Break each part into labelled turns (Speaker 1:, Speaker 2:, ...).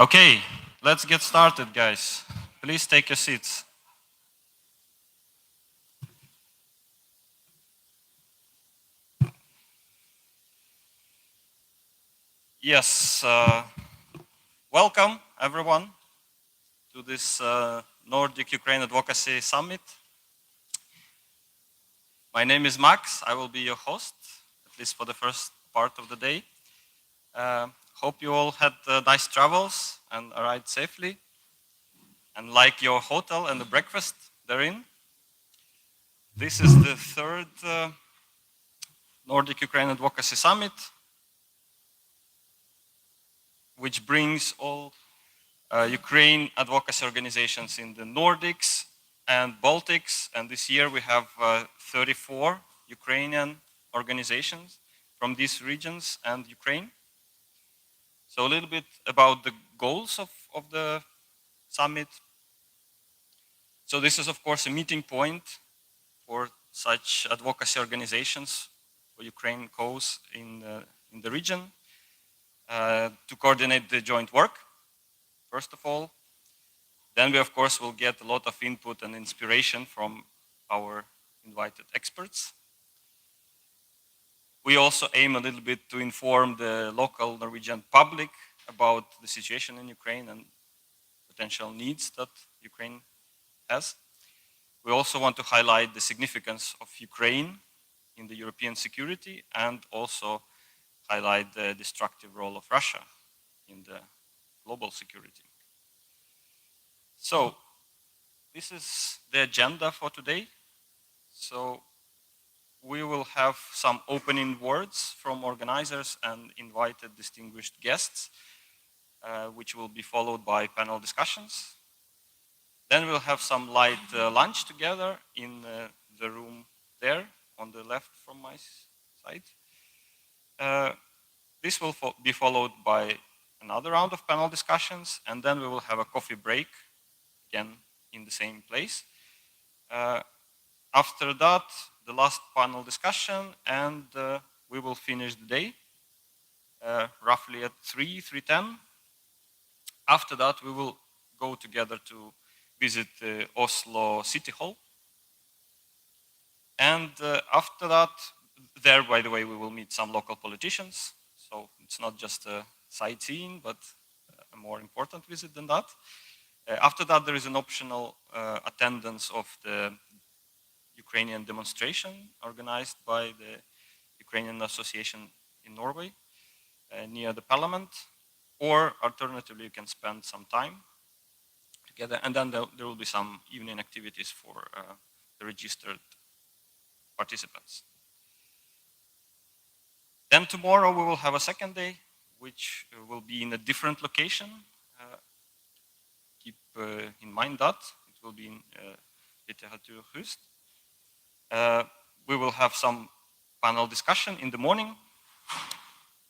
Speaker 1: Okay, let's get started, guys. Please take your seats. Yes, welcome everyone to this Nordic Ukraine Advocacy Summit. My name is Max. I will be your host, at least for the first part of the day. Hope you all had nice travels and arrived safely and like your hotel and the breakfast therein. This is the third Nordic Ukraine Advocacy Summit, which brings all Ukraine advocacy organizations in the Nordics and Baltics. And this year we have 34 Ukrainian organizations from these regions and Ukraine. So a little bit about the goals of the summit. So this is of course a meeting point for such advocacy organizations for Ukraine cause in the region to coordinate the joint work, first of all. Then we of course will get a lot of input and inspiration from our invited experts. We also aim a little bit to inform the local Norwegian public about the situation in Ukraine and potential needs that Ukraine has. We also want to highlight the significance of Ukraine in the European security and also highlight the destructive role of Russia in the global security. So this is the agenda for today. So we will have some opening words from organizers and invited distinguished guests, which will be followed by panel discussions. Then we'll have some light lunch together in the room there on the left from my side. This will be followed by another round of panel discussions, and then we will have a coffee break, again in the same place. After that, the last panel discussion, and we will finish the day roughly at 3:10. After that, we will go together to visit Oslo City Hall. And after that, there, by the way, we will meet some local politicians. So it's not just a sightseeing, but a more important visit than that. After that, there is an optional attendance of the Ukrainian demonstration organized by the Ukrainian Association in Norway near the parliament. Or alternatively, you can spend some time together. And then there will be some evening activities for the registered participants. Then tomorrow we will have a second day, which will be in a different location. Keep in mind that it will be in Litteraturhuset. We will have some panel discussion in the morning.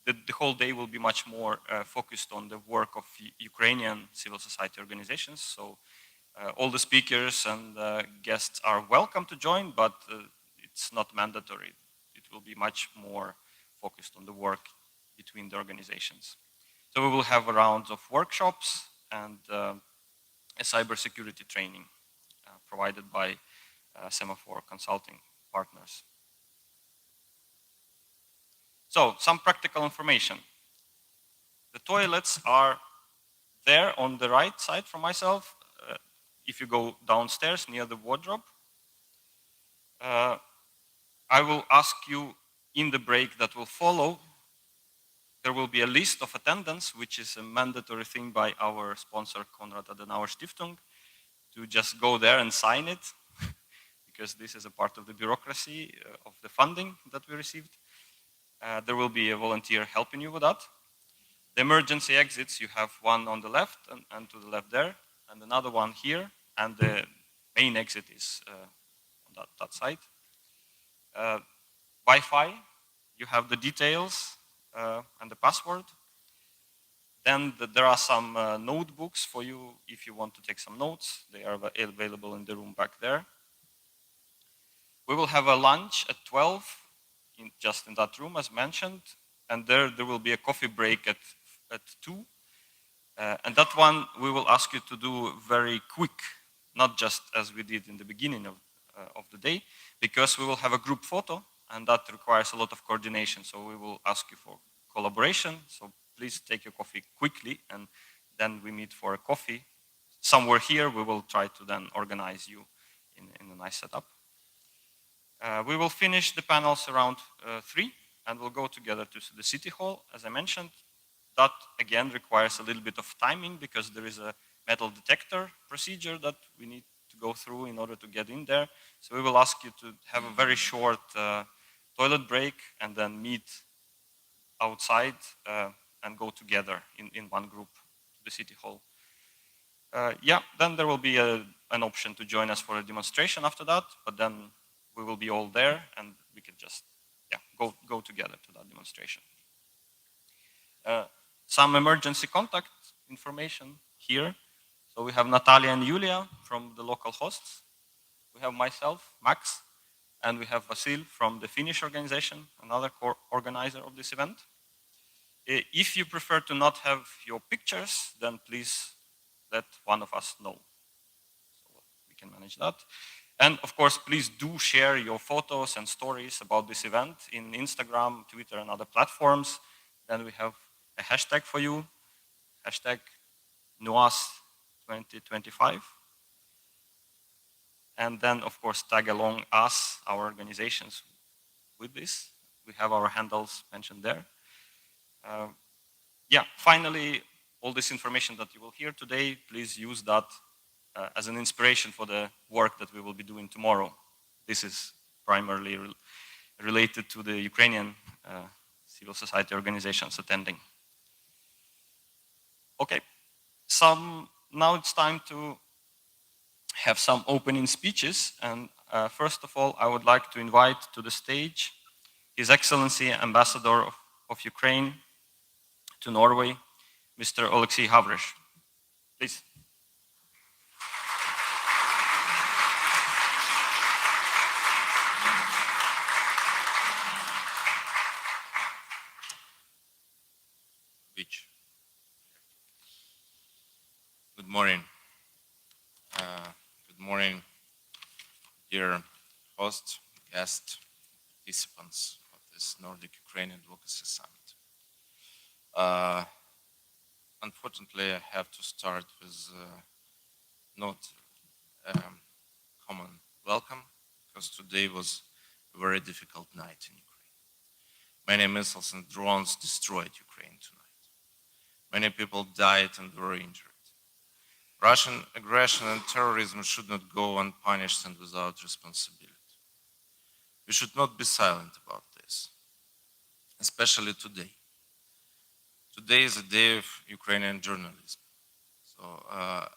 Speaker 1: The whole day will be much more focused on the work of Ukrainian civil society organizations. So all the speakers and guests are welcome to join, but it's not mandatory. It will be much more focused on the work between the organizations. So we will have a round of workshops and a cybersecurity training provided by Semaphore Consulting Partners. So some practical information. The toilets are there on the right side from myself. If you go downstairs near the wardrobe, I will ask you in the break that will follow, there will be a list of attendance, which is a mandatory thing by our sponsor, Konrad-Adenauer-Stiftung, to just go there and sign it, because this is a part of the bureaucracy of the funding that we received. There will be a volunteer helping you with that. The emergency exits, you have one on the left and to the left there, and another one here, and the main exit is on that side. Wi-Fi, you have the details and the password. Then there are some notebooks for you if you want to take some notes. They are available in the room back there. We will have a lunch at 12, just in that room as mentioned, and there will be a coffee break at 2. And that one we will ask you to do very quick, not just as we did in the beginning of the day, because we will have a group photo and that requires a lot of coordination. So we will ask you for collaboration. So please take your coffee quickly and then we meet for a coffee. Somewhere here, we will try to then organize you in a nice setup. We will finish the panels around 3 and we'll go together to the city hall, as I mentioned. That again requires a little bit of timing because there is a metal detector procedure that we need to go through in order to get in there. So we will ask you to have a very short toilet break and then meet outside and go together in one group to the city hall. Yeah, then there will be an option to join us for a demonstration after that, but then we will be all there and we can just go together to that demonstration. Some emergency contact information here. So we have Natalia and Julia from the local hosts. We have myself, Max, and we have Vassili from the Finnish organization, another organizer of this event. If you prefer to not have your pictures, then please let one of us know. So we can manage that. And of course, please do share your photos and stories about this event in Instagram, Twitter, and other platforms. Then we have a hashtag for you, hashtag NUAS2025. And then, of course, tag along us, our organizations, with this. We have our handles mentioned there. Yeah, finally, all this information that you will hear today, please use that as an inspiration for the work that we will be doing tomorrow. This is primarily related to the Ukrainian civil society organizations attending. Okay, now it's time to have some opening speeches. And first of all, I would like to invite to the stage His Excellency Ambassador of Ukraine to Norway, Mr. Oleksiy Gavrysh. Please.
Speaker 2: Good morning. Good morning, dear hosts, guests, participants of this Nordic Ukraine Advocacy Summit. Unfortunately, I have to start with not common welcome, because today was a very difficult night in Ukraine. Many missiles and drones destroyed Ukraine tonight. Many people died and were injured. Russian aggression and terrorism should not go unpunished and without responsibility. We should not be silent about this, especially today. Today is a day of Ukrainian journalism. So I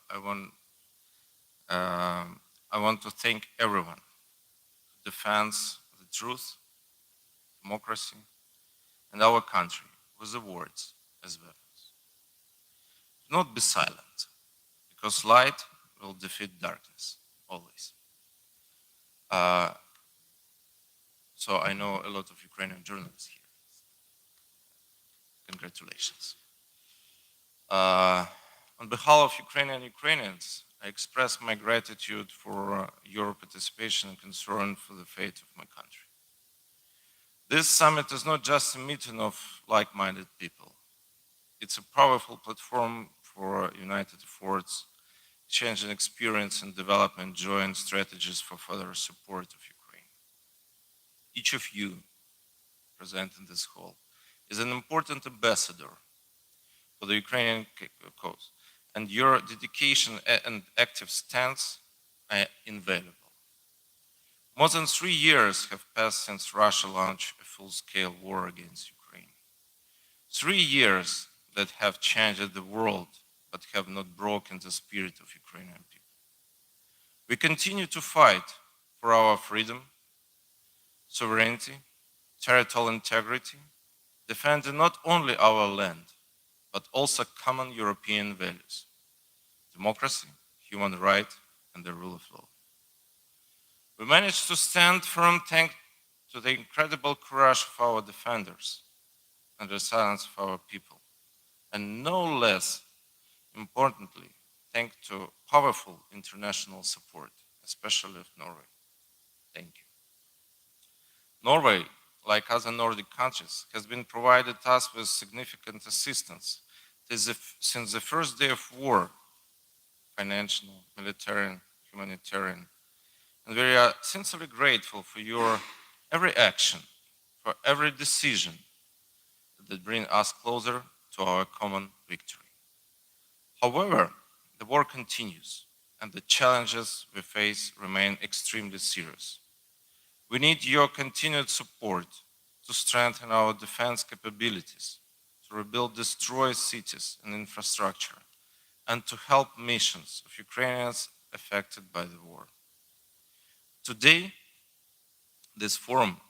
Speaker 2: want to thank everyone who defends the truth, democracy, and our country with the words as weapons. Do not be silent, because light will defeat darkness, always. So I know a lot of Ukrainian journalists here. Congratulations. On behalf of Ukrainians, I express my gratitude for your participation and concern for the fate of my country. This summit is not just a meeting of like-minded people. It's a powerful platform for united efforts, changing experience and development joint strategies for further support of Ukraine. Each of you present in this hall is an important ambassador for the Ukrainian cause, and your dedication and active stance are invaluable. More than 3 years have passed since Russia launched a full-scale war against Ukraine. 3 years that have changed the world, but have not broken the spirit of Ukrainian people. We continue to fight for our freedom, sovereignty, territorial integrity, defending not only our land, but also common European values: democracy, human rights, and the rule of law. We managed to stand firm thanks to the incredible courage of our defenders and the silence of our people, and no less Importantly, thanks to powerful international support, especially of Norway. Thank you. Norway, like other Nordic countries, has been provided us with significant assistance since the first day of war, financial, military, humanitarian, and we are sincerely grateful for your every action, for every decision that bring us closer to our common victory. However, the war continues, and the challenges we face remain extremely serious. We need your continued support to strengthen our defense capabilities, to rebuild destroyed cities and infrastructure, and to help missions of Ukrainians affected by the war. Today, this forum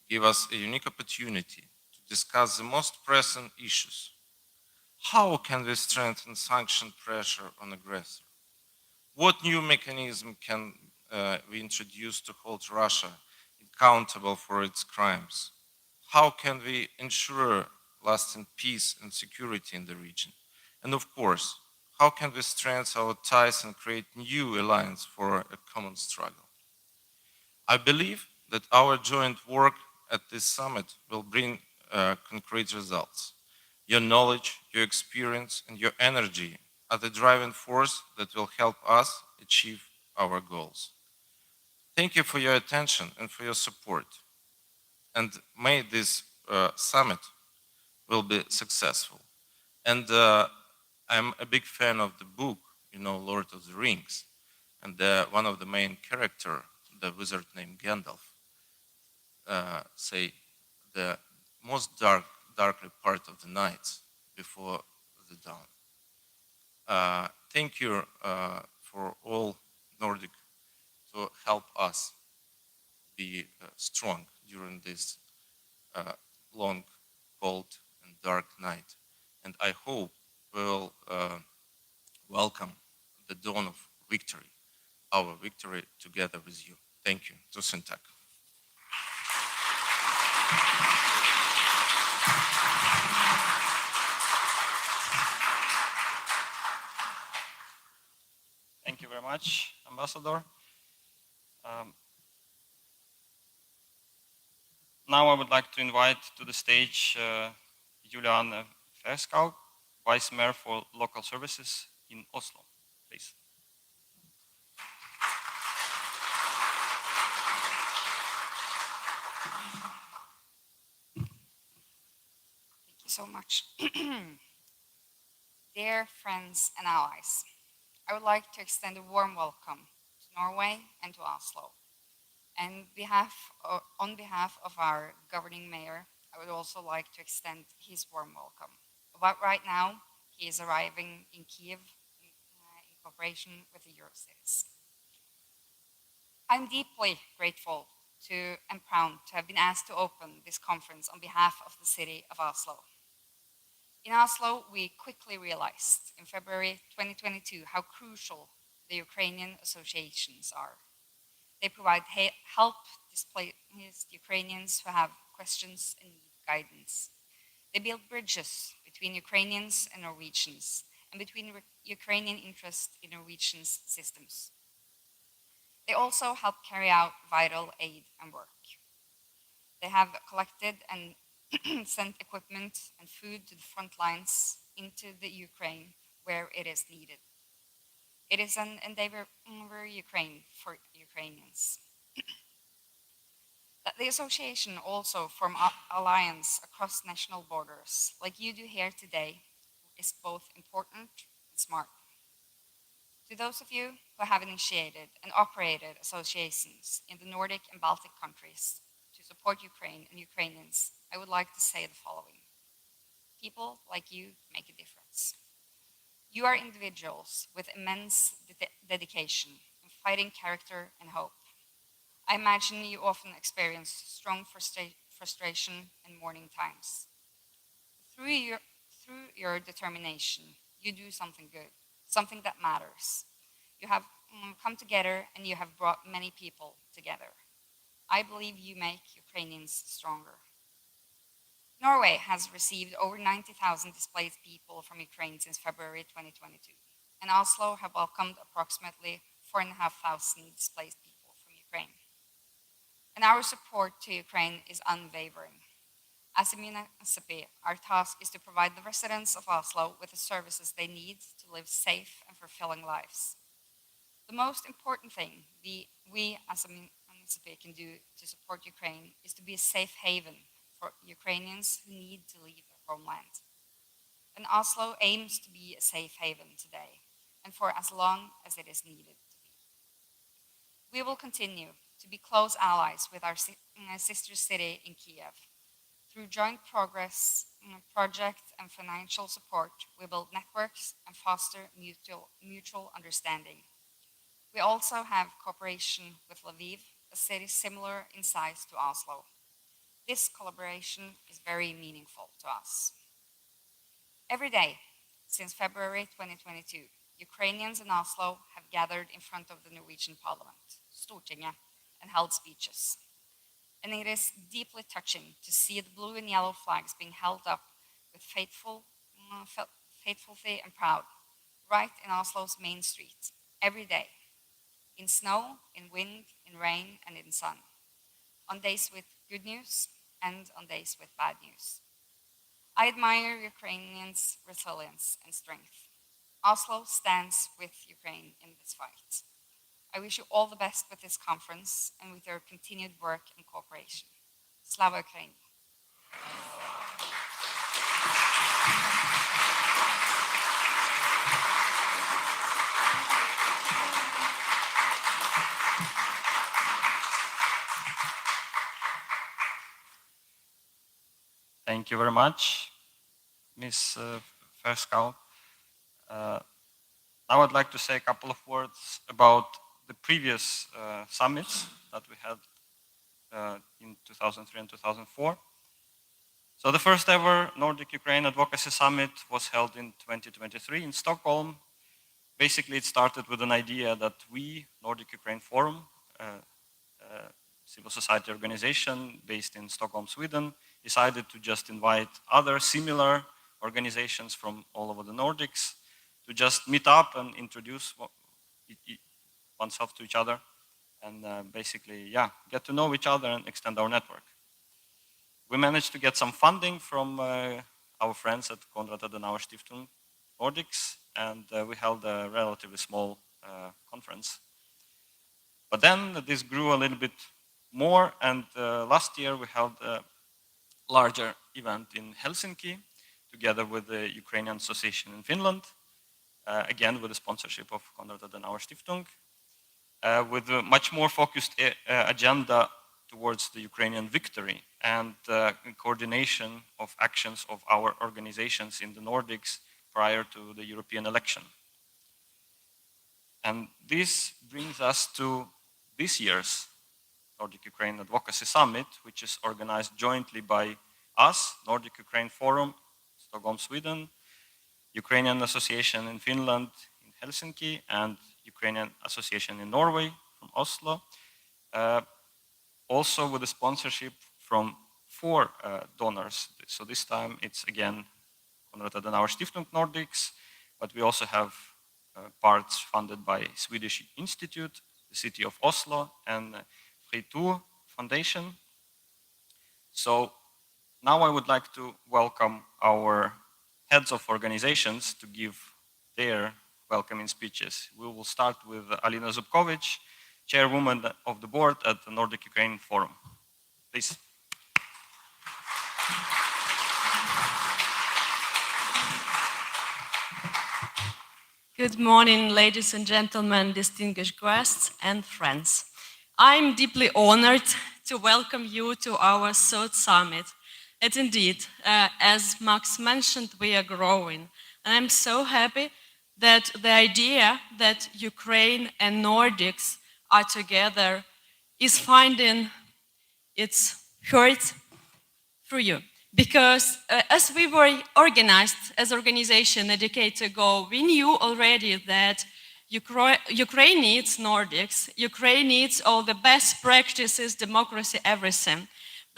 Speaker 2: gives us a unique opportunity to discuss the most pressing issues. How can we strengthen sanction pressure on aggressor? What new mechanism can we introduce to hold Russia accountable for its crimes? How can we ensure lasting peace and security in the region? And of course, how can we strengthen our ties and create new alliance for a common struggle? I believe that our joint work at this summit will bring concrete results. Your knowledge, your experience, and your energy are the driving force that will help us achieve our goals. Thank you for your attention and for your support. And may this summit will be successful. And I'm a big fan of the book, Lord of the Rings. And one of the main character, the wizard named Gandalf, say the most darkly part of the night before the dawn. Thank you for all Nordic to help us be strong during this long, cold, and dark night. And I hope we'll welcome the dawn of victory, our victory together with you. Thank you. Tusen tack.
Speaker 1: Thank you very much, Ambassador. Now I would like to invite to the stage Julianne Ferskaug, Vice Mayor for Local Services in Oslo, please.
Speaker 3: Thank you so much. Dear friends and allies, I would like to extend a warm welcome to Norway and to Oslo. And on behalf of our governing mayor, I would also like to extend his warm welcome. But right now, he is arriving in Kiev in cooperation with the Eurocities. I'm deeply grateful to and proud to have been asked to open this conference on behalf of the city of Oslo. In Oslo, we quickly realized in February 2022 how crucial the Ukrainian associations are. They provide help displaced Ukrainians who have questions and need guidance. They build bridges between Ukrainians and Norwegians, and between Ukrainian interests in Norwegian systems. They also help carry out vital aid and work. They have collected and sent equipment and food to the front lines into the Ukraine where it is needed. It is an endeavor Ukraine for Ukrainians. That the association also form alliance across national borders, like you do here today, is both important and smart. To those of you who have initiated and operated associations in the Nordic and Baltic countries to support Ukraine and Ukrainians, I would like to say the following. People like you make a difference. You are individuals with immense dedication, and fighting character and hope. I imagine you often experience strong frustration and mourning times. Through your determination, you do something good, something that matters. You have come together and you have brought many people together. I believe you make Ukrainians stronger. Norway has received over 90,000 displaced people from Ukraine since February 2022, and Oslo have welcomed approximately 4,500 displaced people from Ukraine. And our support to Ukraine is unwavering. As a municipality, our task is to provide the residents of Oslo with the services they need to live safe and fulfilling lives. The most important thing we as a municipality can do to support Ukraine is to be a safe haven for Ukrainians who need to leave their homeland. And Oslo aims to be a safe haven today, and for as long as it is needed to be. We will continue to be close allies with our sister city in Kiev. Through joint progress, projects and financial support, we build networks and foster mutual understanding. We also have cooperation with Lviv, a city similar in size to Oslo. This collaboration is very meaningful to us. Every day since February 2022, Ukrainians in Oslo have gathered in front of the Norwegian Parliament, Stortinget, and held speeches. And it is deeply touching to see the blue and yellow flags being held up with faithfully and proud, right in Oslo's main street, every day, in snow, in wind, in rain, and in sun, on days with good news and on days with bad news. I admire Ukrainians' resilience and strength. Oslo stands with Ukraine in this fight. I wish you all the best with this conference and with your continued work and cooperation. Slava Ukraini!
Speaker 1: Thank you very much, Ms. Ferskaug. Now I'd like to say a couple of words about the previous summits that we had in 2003 and 2004. So the first ever Nordic Ukraine Advocacy Summit was held in 2023 in Stockholm. Basically, it started with an idea that we, Nordic Ukraine Forum, civil society organization based in Stockholm, Sweden, decided to just invite other similar organizations from all over the Nordics to just meet up and introduce oneself to each other and basically, get to know each other and extend our network. We managed to get some funding from our friends at Konrad-Adenauer-Stiftung Nordics, and we held a relatively small conference. But then this grew a little bit more, and last year we held a larger event in Helsinki together with the Ukrainian Association in Finland, again with the sponsorship of Konrad-Adenauer-Stiftung, with a much more focused agenda towards the Ukrainian victory and coordination of actions of our organizations in the Nordics prior to the European election. And this brings us to this year's Nordic Ukraine Advocacy Summit, which is organized jointly by us, Nordic Ukraine Forum, Stockholm, Sweden, Ukrainian Association in Finland, in Helsinki, and Ukrainian Association in Norway, from Oslo. Also with the sponsorship from 4 donors. So this time it's again Konrad-Adenauer-Stiftung Nordics, but we also have parts funded by Swedish Institute, the city of Oslo, and Fritt Ord Foundation. So now I would like to welcome our heads of organizations to give their welcoming speeches. We will start with Alina Zubkovych, chairwoman of the board at the Nordic Ukraine Forum. Please.
Speaker 4: Good morning, ladies and gentlemen, distinguished guests and friends. I'm deeply honored to welcome you to our third summit. And indeed, as Max mentioned, we are growing. And I'm so happy that the idea that Ukraine and Nordics are together is finding its heart through you. Because as we were organized as an organization a decade ago, we knew already that Ukraine needs Nordics, Ukraine needs all the best practices, democracy, everything.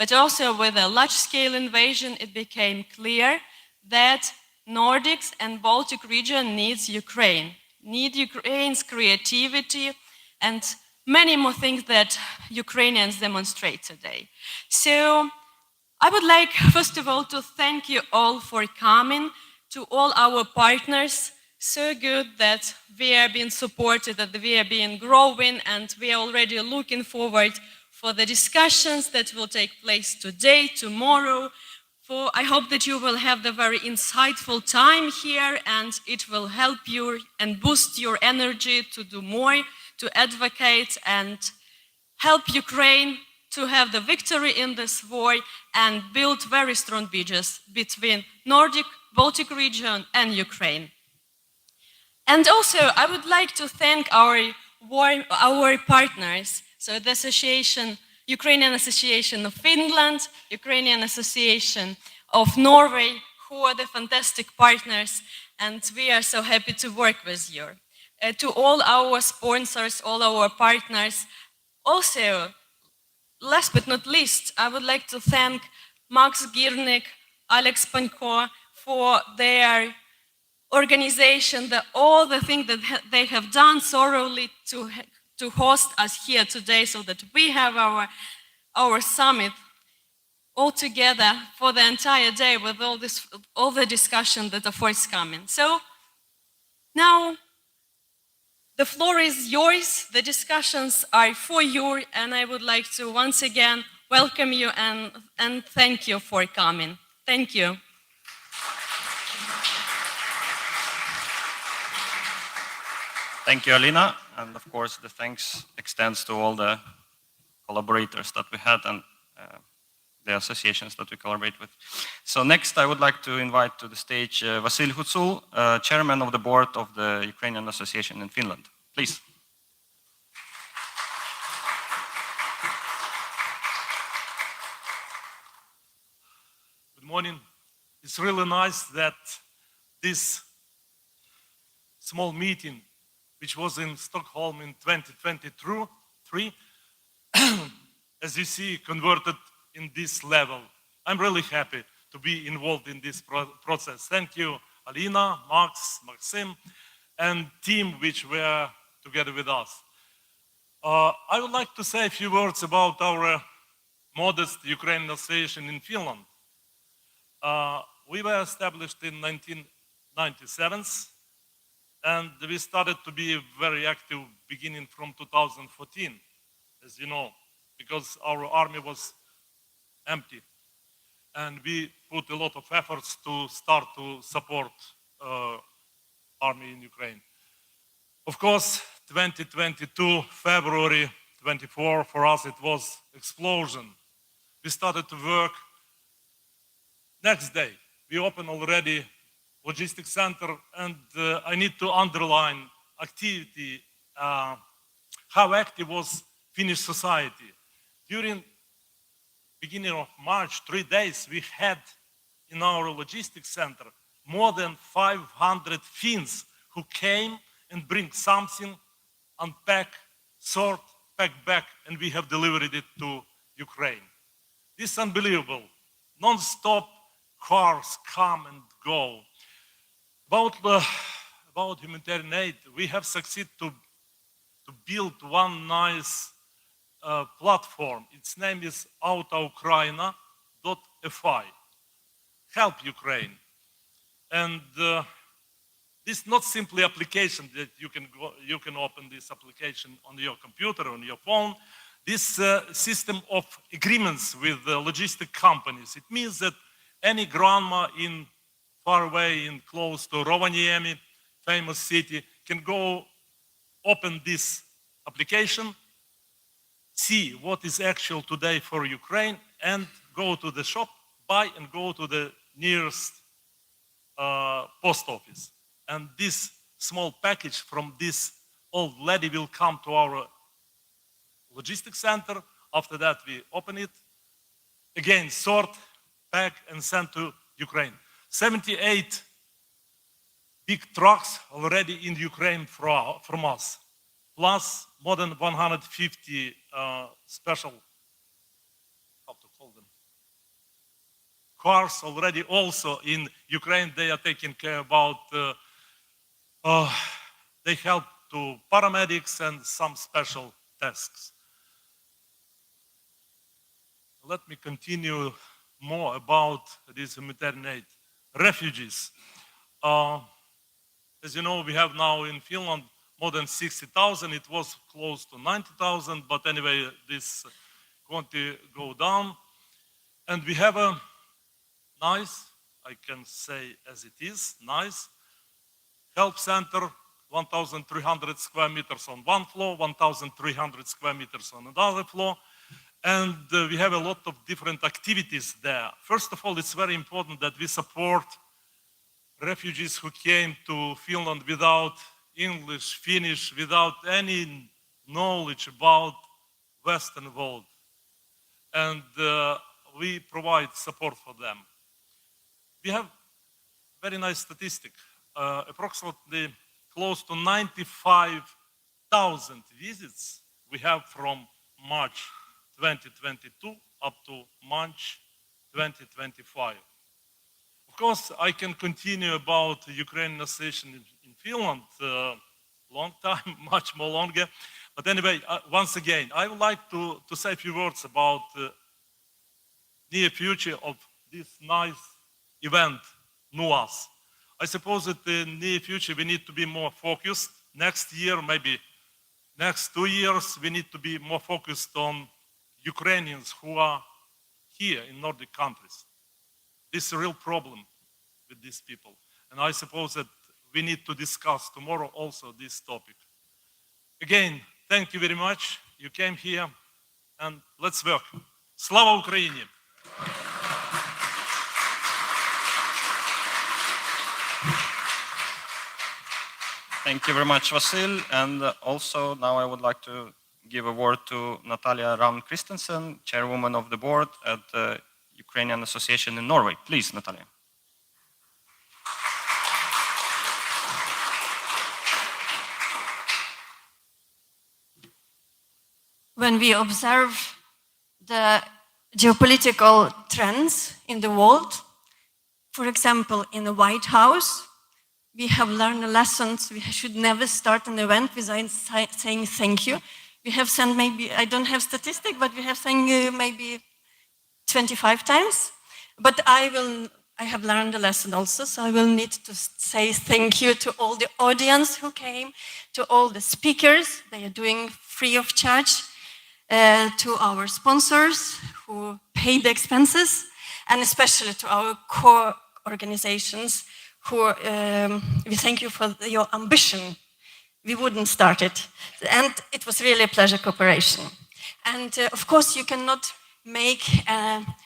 Speaker 4: but also with a large-scale invasion, it became clear that Nordics and Baltic region needs Ukraine, need Ukraine's creativity and many more things that Ukrainians demonstrate today. So I would like, first of all, to thank you all for coming, to all our partners. So good that we are being supported, that we are being growing, and we are already looking forward for the discussions that will take place today, tomorrow. I hope that you will have the very insightful time here, and it will help you and boost your energy to do more, to advocate and help Ukraine to have the victory in this war and build very strong bridges between Nordic, Baltic region and Ukraine. And also, I would like to thank our partners, so the Association, Ukrainian Association of Finland, Ukrainian Association of Norway, who are the fantastic partners, and we are so happy to work with you. To all our sponsors, all our partners. Also, last but not least, I would like to thank Max Girnyk, Alex Panko for their organization, all the things that they have done thoroughly to host us here today, so that we have our summit all together for the entire day with all the discussion that are forthcoming. So now the floor is yours, the discussions are for you, and I would like to once again welcome you and thank you for coming. Thank you.
Speaker 1: Thank you, Alina, and of course the thanks extends to all the collaborators that we had and the associations that we collaborate with. So next I would like to invite to the stage Vassili Goutsoul, Chairman of the Board of the Ukrainian Association in Finland. Please.
Speaker 5: Good morning. It's really nice that this small meeting, which was in Stockholm in 2023, as you see, converted in this level. I'm really happy to be involved in this process. Thank you, Alina, Max, Maxim, and team which were together with us. I would like to say a few words about our modest Ukrainian Association in Finland. We were established in 1997, and we started to be very active beginning from 2014, as you know, because our army was empty. And we put a lot of efforts to start to support army in Ukraine. Of course, 2022, February 24, for us it was explosion. We started to work. Next day, we opened already logistics center, and I need to underline activity, how active was Finnish society. During beginning of March, 3 days, we had in our logistics center more than 500 Finns who came and bring something, unpack, sort, pack back, and we have delivered it to Ukraine. This is unbelievable. Non-stop cars come and go. About humanitarian aid, we have succeeded to build one nice platform. Its name is autoukraina.fi. Help Ukraine. And this is not simply application that you can open this application on your computer, on your phone. This system of agreements with the logistic companies. It means that any grandma in far away, in close to Rovaniemi, famous city, can go open this application, see what is actual today for Ukraine, and go to the shop, buy, and go to the nearest post office. And this small package from this old lady will come to our logistics center. After that, we open it, again, sort, pack, and send to Ukraine. 78 big trucks already in Ukraine from us, plus more than 150 special, how to call them, cars already also in Ukraine. They are taking care about, they help to paramedics and some special tasks. Let me continue more about this humanitarian aid. Refugees. As you know, we have now in Finland more than 60,000. It was close to 90,000, but anyway, this quantity go down. And we have a nice, I can say as it is, nice help center, 1,300 square meters on one floor, 1,300 square meters on another floor. And we have a lot of different activities there. First of all, it's very important that we support refugees who came to Finland without English, Finnish, without any knowledge about Western world. And we provide support for them. We have very nice statistic. Approximately close to 95,000 visits we have from March 2022 up to March 2025. Of course, I can continue about the Ukrainian Association in Finland long time, much more longer. But anyway, once again, I would like to say a few words about the near future of this nice event, NUAS. I suppose that in the near future we need to be more focused. Next year, maybe next 2 years, we need to be more focused on Ukrainians who are here in Nordic countries. This is a real problem with these people. And I suppose that we need to discuss tomorrow also this topic. Again, thank you very much. You came here and let's work. Slava Ukraini!
Speaker 1: Thank you very much, Vasil. And also now I would like to give a word to Natalia Ravn-Christensen, chairwoman of the board at the Ukrainian Association in Norway. Please, Natalia.
Speaker 6: When we observe the geopolitical trends in the world, for example, in the White House, we have learned lessons. We should never start an event without saying thank you. We have sent maybe, I don't have statistics, but we have sent maybe 25 times. But I have learned a lesson also, so I will need to say thank you to all the audience who came, to all the speakers, they are doing free of charge, to our sponsors who pay the expenses, and especially to our core organizations who, we thank you for your ambition. We wouldn't start it. And it was really a pleasure cooperation. And of course, you cannot make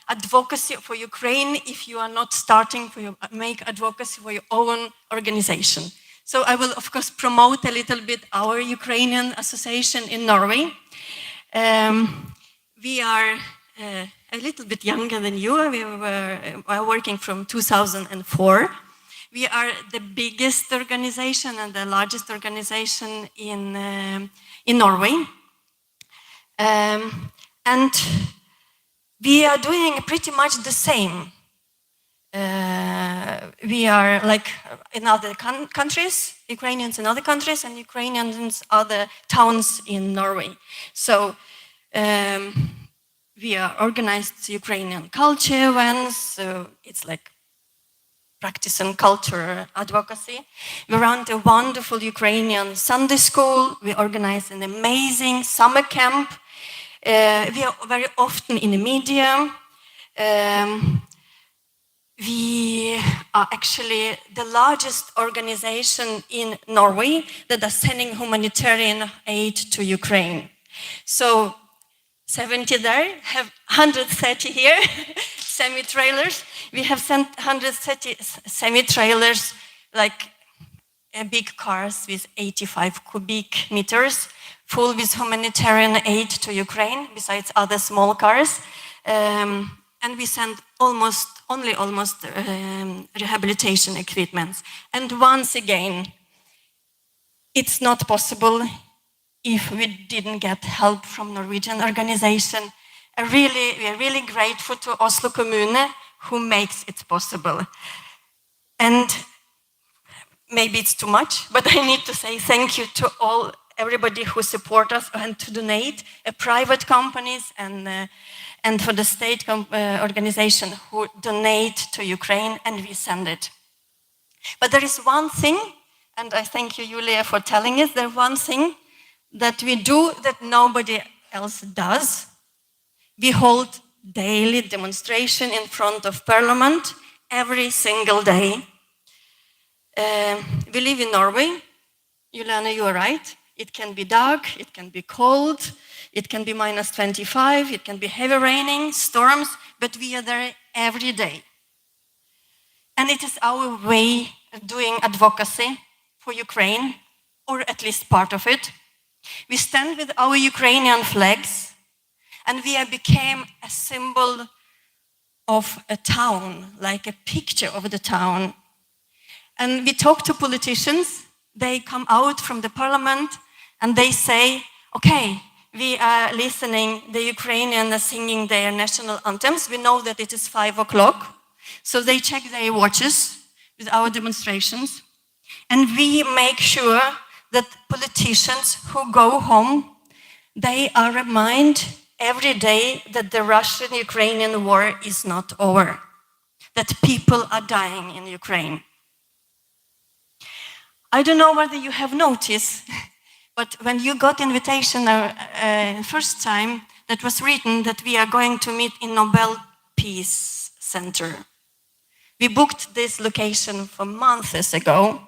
Speaker 6: advocacy for Ukraine if you are not starting to make advocacy for your own organization. So I will, of course, promote a little bit our Ukrainian association in Norway. We are a little bit younger than you. We are working from 2004. We are the biggest organization and the largest organization in Norway. And we are doing pretty much the same. We are like in other countries, Ukrainians in other countries, and Ukrainians in other towns in Norway. So we are organized Ukrainian culture events, so it's like practice and culture advocacy. We run a wonderful Ukrainian Sunday school. We organize an amazing summer camp. We are very often in the media. We are actually the largest organization in Norway that are sending humanitarian aid to Ukraine. So 70 there, have 130 here, semi-trailers. We have sent 130 semi-trailers, like big cars with 85 cubic meters, full with humanitarian aid to Ukraine, besides other small cars. And we send almost rehabilitation equipment. And once again, it's not possible if we didn't get help from Norwegian organization. We are really grateful to Oslo kommune who makes it possible. And maybe it's too much, but I need to say thank you to everybody who support us and to donate, private companies and for the state organization who donate to Ukraine, and we send it. But there is one thing, and I thank you, Julia, for telling us, there's one thing that we do that nobody else does. We hold daily demonstration in front of Parliament every single day. We live in Norway. Julianne, you are right. It can be dark, it can be cold, it can be minus 25, it can be heavy raining, storms, but we are there every day. And it is our way of doing advocacy for Ukraine, or at least part of it. We stand with our Ukrainian flags, and we have become a symbol of a town, like a picture of the town. And we talk to politicians, they come out from the parliament, and they say, okay, we are listening, the Ukrainians are singing their national anthems. We know that it is 5 o'clock. So they check their watches with our demonstrations. And we make sure that politicians who go home, they are reminded every day that the Russian-Ukrainian war is not over, that people are dying in Ukraine. I don't know whether you have noticed, but when you got invitation first time, that was written that we are going to meet in Nobel Peace Center. We booked this location for months ago,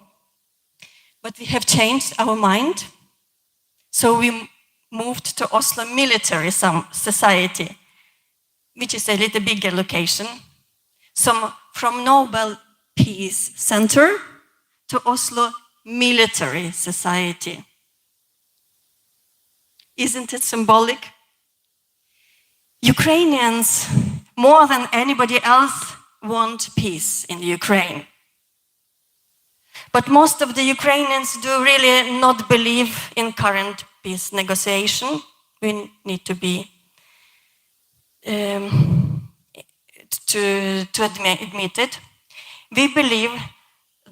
Speaker 6: but we have changed our mind. So we moved to Oslo Military Society, which is a little bigger location. So from Nobel Peace Center to Oslo Military Society. Isn't it symbolic? Ukrainians, more than anybody else, want peace in Ukraine. But most of the Ukrainians do really not believe in current peace negotiation. We need to be to admit it. We believe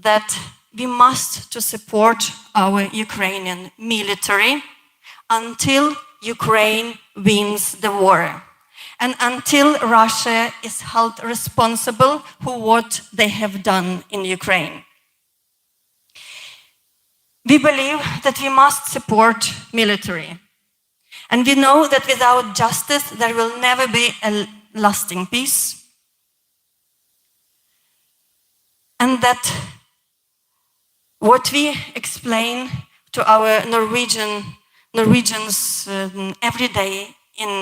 Speaker 6: that we must to support our Ukrainian military until Ukraine wins the war, and until Russia is held responsible for what they have done in Ukraine. We believe that we must support military, and we know that without justice there will never be a lasting peace, and that what we explain to our Norwegians every day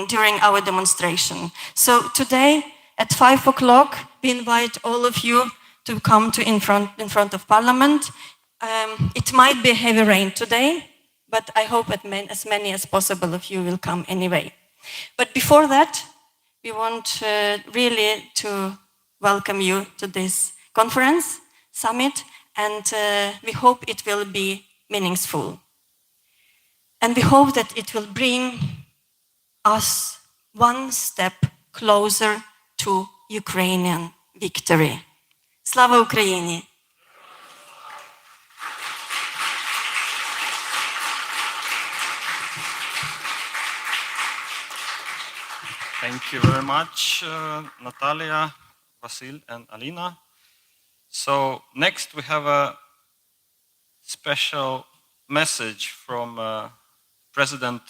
Speaker 6: during our demonstration. So today at 5 o'clock, we invite all of you to come in front of Parliament. It might be heavy rain today, but I hope that as many as possible of you will come anyway. But before that, we want really to welcome you to this conference, summit, and we hope it will be meaningful. And we hope that it will bring us one step closer to Ukrainian victory. Slava Ukraini!
Speaker 1: Thank you very much, Natalia, Vasil, and Alina. So next we have a special message from President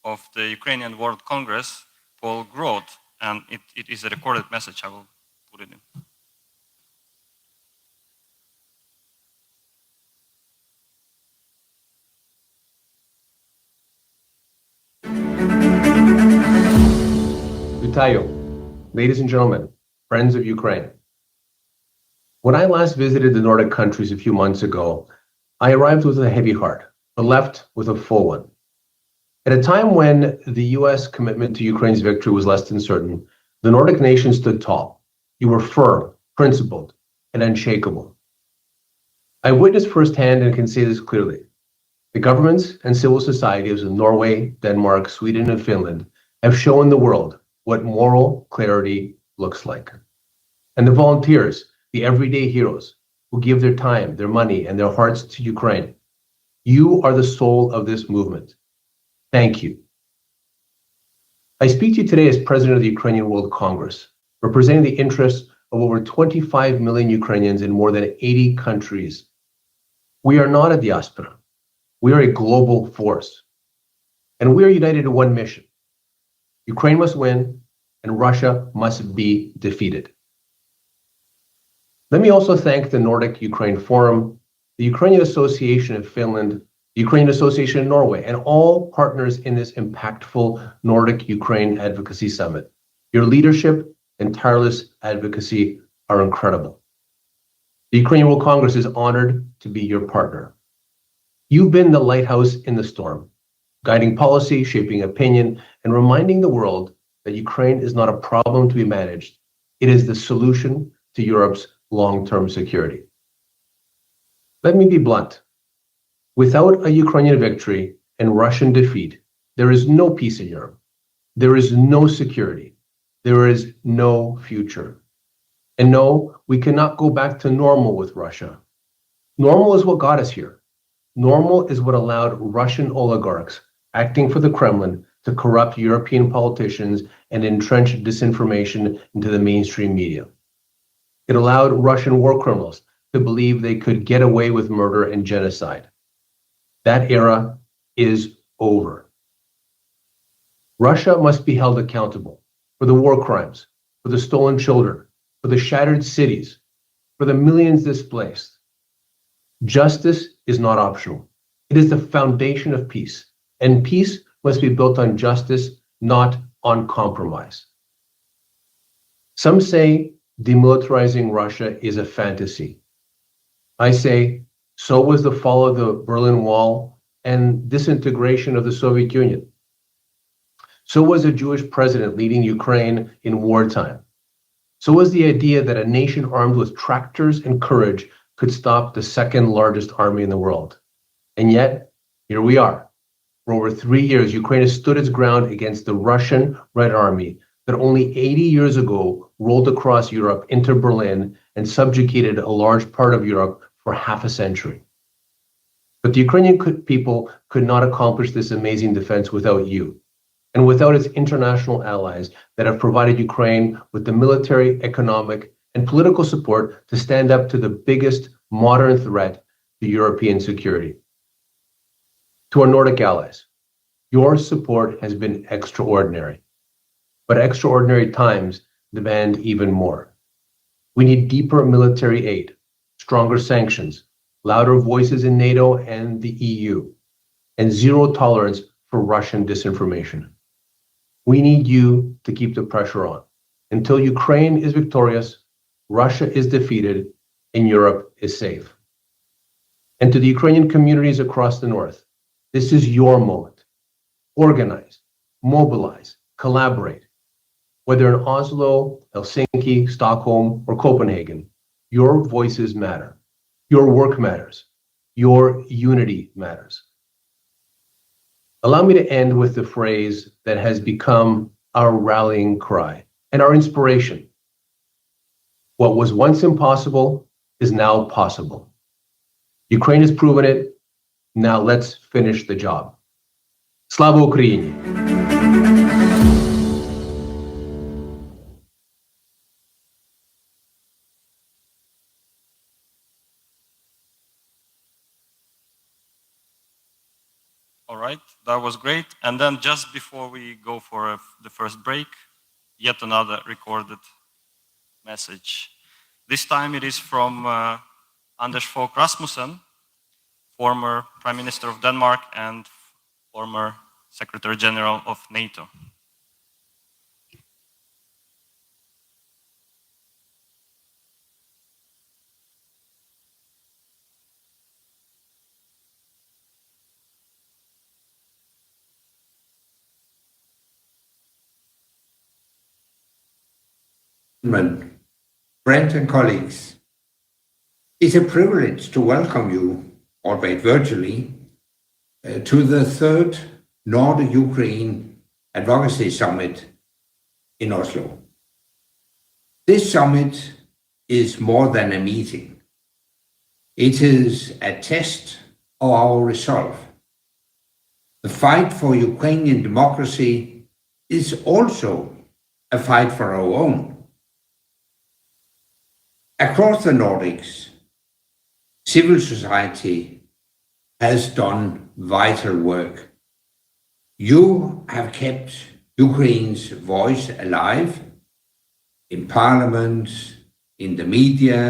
Speaker 1: of the Ukrainian World Congress, Paul Grod, and it is a recorded message. I will put it in.
Speaker 7: Vitayo, ladies and gentlemen, friends of Ukraine. When I last visited the Nordic countries a few months ago, I arrived with a heavy heart, but left with a full one. At a time when the US commitment to Ukraine's victory was less than certain, the Nordic nations stood tall. You were firm, principled, and unshakable. I witnessed firsthand and can say this clearly. The governments and civil societies of Norway, Denmark, Sweden, and Finland have shown the world what moral clarity looks like. and the volunteers, the everyday heroes who give their time, their money, and their hearts to Ukraine. You are the soul of this movement. Thank you. I speak to you today as president of the Ukrainian World Congress, representing the interests of over 25 million Ukrainians in more than 80 countries. We are not a diaspora. We are a global force. And we are united in one mission. Ukraine must win, and Russia must be defeated. Let me also thank the Nordic Ukraine Forum, the Ukrainian Association of Finland, the Ukrainian Association of Norway, and all partners in this impactful Nordic Ukraine Advocacy Summit. Your leadership and tireless advocacy are incredible. The Ukrainian World Congress is honored to be your partner. You've been the lighthouse in the storm, guiding policy, shaping opinion, and reminding the world that Ukraine is not a problem to be managed. It is the solution to Europe's long-term security. Let me be blunt. Without a Ukrainian victory and Russian defeat, there is no peace in Europe. There is no security. There is no future. And no, we cannot go back to normal with Russia. Normal is what got us here. Normal is what allowed Russian oligarchs acting for the Kremlin to corrupt European politicians and entrench disinformation into the mainstream media. It allowed Russian war criminals to believe they could get away with murder and genocide. That era is over. Russia must be held accountable for the war crimes, for the stolen children, for the shattered cities, for the millions displaced. Justice is not optional. It is the foundation of peace, and peace must be built on justice, not on compromise. Some say demilitarizing Russia is a fantasy. I say, so was the fall of the Berlin Wall and disintegration of the Soviet Union. So was a Jewish president leading Ukraine in wartime. So was the idea that a nation armed with tractors and courage could stop the second largest army in the world. And yet, here we are. For over 3 years, Ukraine has stood its ground against the Russian Red Army that only 80 years ago rolled across Europe into Berlin and subjugated a large part of Europe for half a century. But the Ukrainian people could not accomplish this amazing defense without you, and without its international allies that have provided Ukraine with the military, economic, and political support to stand up to the biggest modern threat to European security. To our Nordic allies, your support has been extraordinary, but extraordinary times demand even more. We need deeper military aid, stronger sanctions, louder voices in NATO and the EU, and zero tolerance for Russian disinformation. We need you to keep the pressure on. Until Ukraine is victorious, Russia is defeated, and Europe is safe. And to the Ukrainian communities across the North, this is your moment. Organize, mobilize, collaborate. Whether in Oslo, Helsinki, Stockholm, or Copenhagen, your voices matter. Your work matters. Your unity matters. Allow me to end with the phrase that has become our rallying cry and our inspiration. What was once impossible is now possible. Ukraine has proven it. Now let's finish the job. Slava Ukraini!
Speaker 1: All right, that was great. And then just before we go for the first break, yet another recorded message. This time it is from Anders Fogh Rasmussen, former Prime Minister of Denmark and former Secretary General of NATO.
Speaker 8: Friends and colleagues, it's a privilege to welcome you, albeit virtually, to the third Nordic Ukraine Advocacy Summit in Oslo. This summit is more than a meeting. It is a test of our resolve. The fight for Ukrainian democracy is also a fight for our own. Across the Nordics, civil society has done vital work. You have kept Ukraine's voice alive in parliament, in the media,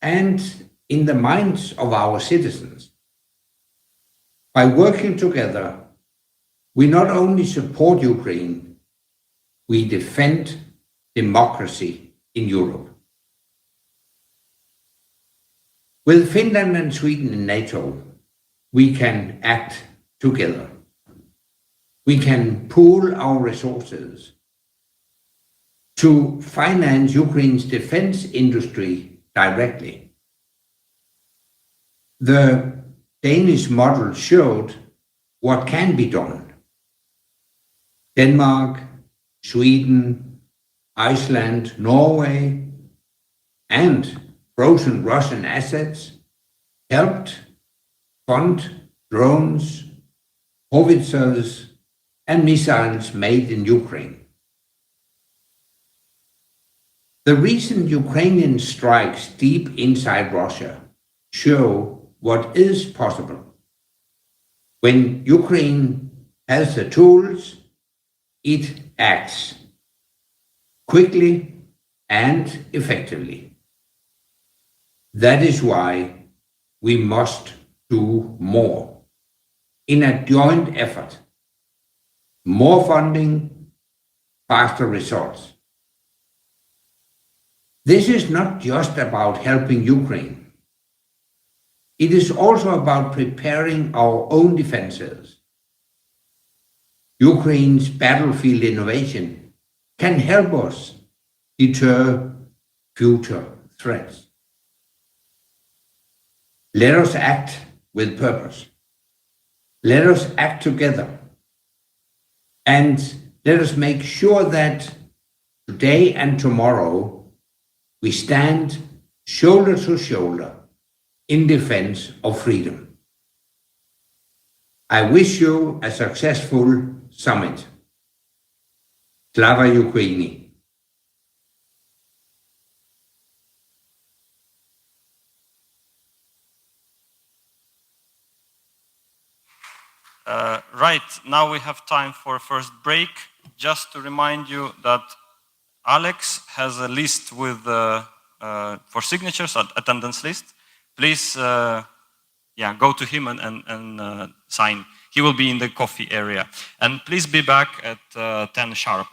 Speaker 8: and in the minds of our citizens. By working together, we not only support Ukraine, we defend democracy in Europe. With Finland and Sweden in NATO, we can act together. We can pool our resources to finance Ukraine's defense industry directly. The Danish model showed what can be done. Denmark, Sweden, Iceland, Norway, and frozen Russian assets helped fund drones, howitzers, and missiles made in Ukraine. The recent Ukrainian strikes deep inside Russia show what is possible. When Ukraine has the tools, it acts quickly and effectively. That is why we must do more in a joint effort. More funding, faster results. This is not just about helping Ukraine. It is also about preparing our own defenses. Ukraine's battlefield innovation can help us deter future threats. Let us act with purpose. Let us act together. And let us make sure that today and tomorrow we stand shoulder to shoulder in defense of freedom. I wish you a successful summit. Slava Ukraini.
Speaker 1: Right, now we have time for a first break. Just to remind you that Alex has a list with for signatures, attendance list. Please, go to him and sign. He will be in the coffee area. And please be back at 10 sharp.